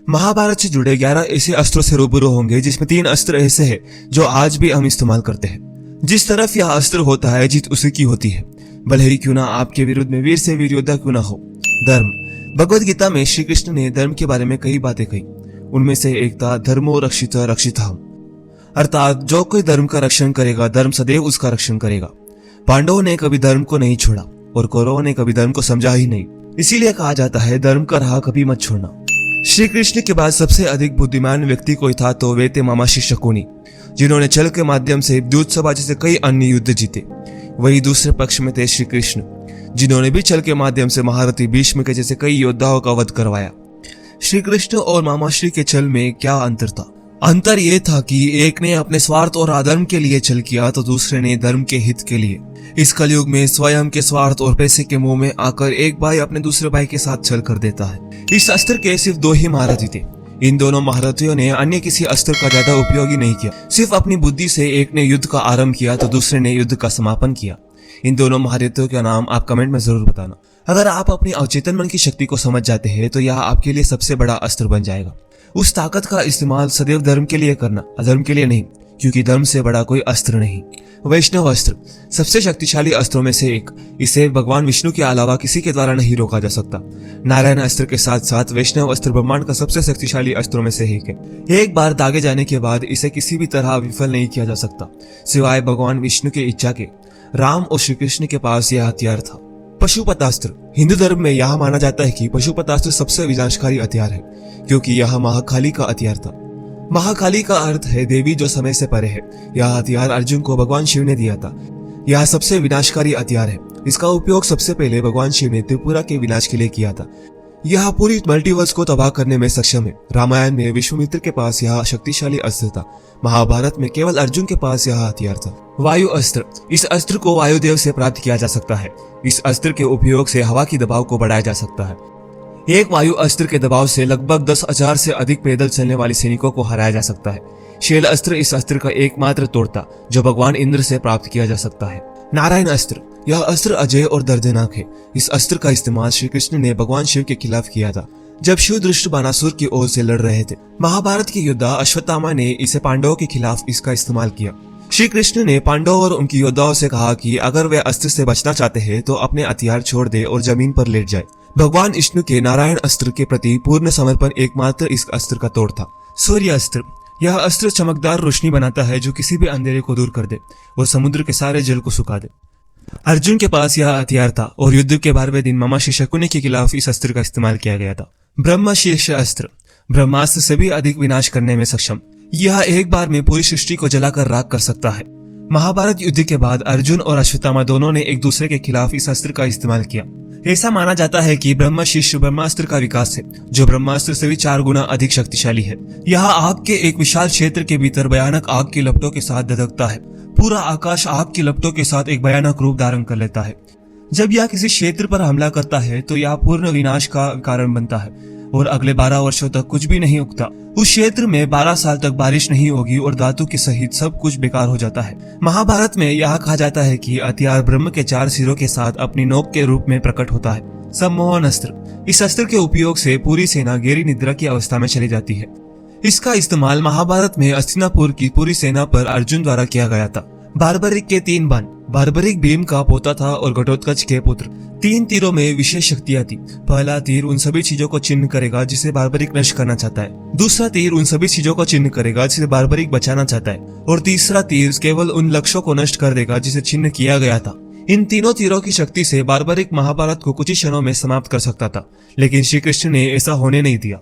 महाभारत से जुड़े 11 ऐसे अस्त्रों से रूबरू होंगे जिसमें 3 अस्त्र ऐसे हैं जो आज भी हम इस्तेमाल करते हैं। जिस तरफ यह अस्त्र होता है जीत उसी की होती है, भले ही क्यों ना आपके विरुद्ध में वीर से वीर योद्धा क्यों ना हो। धर्म। भगवद गीता में श्री कृष्ण ने धर्म के बारे में कई बातें कही। उनमें से एक था धर्मो रक्षित रक्षिताम, अर्थात जो कोई धर्म का रक्षण करेगा धर्म सदैव उसका रक्षण करेगा। पांडवों ने कभी धर्म को नहीं छोड़ा और कौरवों ने कभी धर्म को समझा ही नहीं, इसीलिए कहा जाता है धर्म का राह कभी मत छोड़ना। श्री कृष्ण के बाद सबसे अधिक बुद्धिमान व्यक्ति कोई था तो वे थे मामाशी शकुनी, जिन्होंने छल के माध्यम से द्यूतसभा जैसे कई अन्य युद्ध जीते। वही दूसरे पक्ष में थे श्री कृष्ण, जिन्होंने भी छल के माध्यम से महारथी भीष्म के जैसे कई योद्धाओं का वध करवाया। श्री कृष्ण और मामाश्री के छल में क्या अंतर था? अंतर यह था कि एक ने अपने स्वार्थ और अधर्म के लिए छल किया तो दूसरे ने धर्म के हित के लिए। इस कलयुग में स्वयं के स्वार्थ और पैसे के मुंह में आकर एक भाई अपने दूसरे भाई के साथ छल कर देता है। इस अस्त्र के सिर्फ 2 ही महारथी थे। इन दोनों महारथियों ने अन्य किसी अस्त्र का ज्यादा उपयोग ही नहीं किया। सिर्फ अपनी बुद्धि से एक ने युद्ध का आरंभ किया तो दूसरे ने युद्ध का समापन किया। इन दोनों महारथियों का नाम आप कमेंट में जरूर बताना। अगर आप अपनी अवचेतन मन की शक्ति को समझ जाते हैं तो यह आपके लिए सबसे बड़ा अस्त्र बन जाएगा। उस ताकत का इस्तेमाल सदैव धर्म के लिए करना, अधर्म के लिए नहीं, क्योंकि धर्म से बड़ा कोई अस्त्र नहीं। वैष्णव अस्त्र सबसे शक्तिशाली अस्त्रों में से एक। इसे भगवान विष्णु के अलावा किसी के द्वारा नहीं रोका जा सकता। नारायण अस्त्र के साथ साथ वैष्णव अस्त्र ब्रह्मांड का सबसे शक्तिशाली अस्त्रों में से एक है। एक बार दागे जाने के बाद इसे किसी भी तरह विफल नहीं किया जा सकता, सिवाय भगवान विष्णु के इच्छा के। राम और श्री कृष्ण के पास यह हथियार था। पशुपतास्त्र। हिंदू धर्म में यह माना जाता है कि पशुपतास्त्र सबसे विनाशकारी हथियार है, क्योंकि यह महाकाली का हथियार था। महाकाली का अर्थ है देवी जो समय से परे है। यह हथियार अर्जुन को भगवान शिव ने दिया था। यह सबसे विनाशकारी हथियार है। इसका उपयोग सबसे पहले भगवान शिव ने त्रिपुरा के विनाश के लिए किया था। यह पूरी मल्टीवर्स को तबाह करने में सक्षम है। रामायण में विश्वामित्र के पास यह शक्तिशाली अस्त्र था। महाभारत में केवल अर्जुन के पास यह हथियार था। वायु अस्त्र। इस अस्त्र को वायुदेव से प्राप्त किया जा सकता है। इस अस्त्र के उपयोग से हवा की दबाव को बढ़ाया जा सकता है। एक वायु अस्त्र के दबाव से लगभग 10,000 से अधिक पैदल चलने वाले सैनिकों को हराया जा सकता है। शैल अस्त्र इस अस्त्र का एकमात्र तोड़ था जो भगवान इंद्र से प्राप्त किया जा सकता है। नारायण अस्त्र। यह अस्त्र अजय और दर्दनाक है। इस अस्त्र का इस्तेमाल श्री कृष्ण ने भगवान शिव के खिलाफ किया था जब शिव दृष्ट बानासुर की ओर से लड़ रहे थे। महाभारत के योद्धा अश्वत्थामा ने इसे पांडवों के खिलाफ इसका इस्तेमाल किया। श्री कृष्ण ने पांडवों और उनकी योद्धाओं से कहा कि अगर वे अस्त्र से बचना चाहते हैं तो अपने हथियार छोड़ दे और जमीन पर लेट जाए। भगवान विष्णु के नारायण अस्त्र के प्रति पूर्ण समर्पण एकमात्र इस अस्त्र का तोड़ था। सूर्य अस्त्र। यह अस्त्र चमकदार रोशनी बनाता है जो किसी भी अंधेरे को दूर कर दे और समुद्र के सारे जल को सुखा दे। अर्जुन के पास यह हथियार था और युद्ध के 12वें दिन मामाशी शकुनी के खिलाफ इस अस्त्र का इस्तेमाल किया गया था। ब्रह्मशीर्ष अस्त्र। ब्रह्मास्त्र से भी अधिक विनाश करने में सक्षम। यह एक बार में पूरी सृष्टि को जलाकर राख कर सकता है। महाभारत युद्ध के बाद अर्जुन और अश्वत्थामा दोनों ने एक दूसरे के खिलाफ इस अस्त्र का इस्तेमाल किया। ऐसा माना जाता है कि ब्रह्मशीर्ष ब्रह्मास्त्र का विकास है जो ब्रह्मास्त्र से भी 4 गुना अधिक शक्तिशाली है। यह आग के एक विशाल क्षेत्र के भीतर भयानक आग की लपटों के साथ धधकता है। पूरा आकाश आग की लपटों के साथ एक भयानक रूप धारण कर लेता है। जब यह किसी क्षेत्र पर हमला करता है तो यह पूर्ण विनाश का कारण बनता है और अगले 12 वर्षों तक कुछ भी नहीं उगता। उस क्षेत्र में 12 साल तक बारिश नहीं होगी और धातु के सहित सब कुछ बेकार हो जाता है। महाभारत में यह कहा जाता है कि हथियार ब्रह्म के 4 सिरों के साथ अपनी नोक के रूप में प्रकट होता है। सम्मोहन अस्त्र। इस अस्त्र के उपयोग से पूरी सेना गहरी निद्रा की अवस्था में चली जाती है। इसका इस्तेमाल महाभारत में हस्तिनापुर की पूरी सेना पर अर्जुन द्वारा किया गया था। बार्बरिक के 3 बाण। बार्बरिक भीम का पोता था और घटोत्कच के पुत्र। 3 तीरों में विशेष शक्तियां थी। पहला तीर उन सभी चीजों को चिन्ह करेगा जिसे बार्बरिक नष्ट करना चाहता है। दूसरा तीर उन सभी चीजों को चिन्ह करेगा जिसे बार्बरिक बचाना चाहता है और तीसरा तीर केवल उन लक्ष्यों को नष्ट कर देगा जिसे चिन्ह किया गया था। इन तीनों तीरों की शक्ति से बार्बरिक महाभारत को कुछ ही क्षणों में समाप्त कर सकता था, लेकिन श्री कृष्ण ने ऐसा होने नहीं दिया।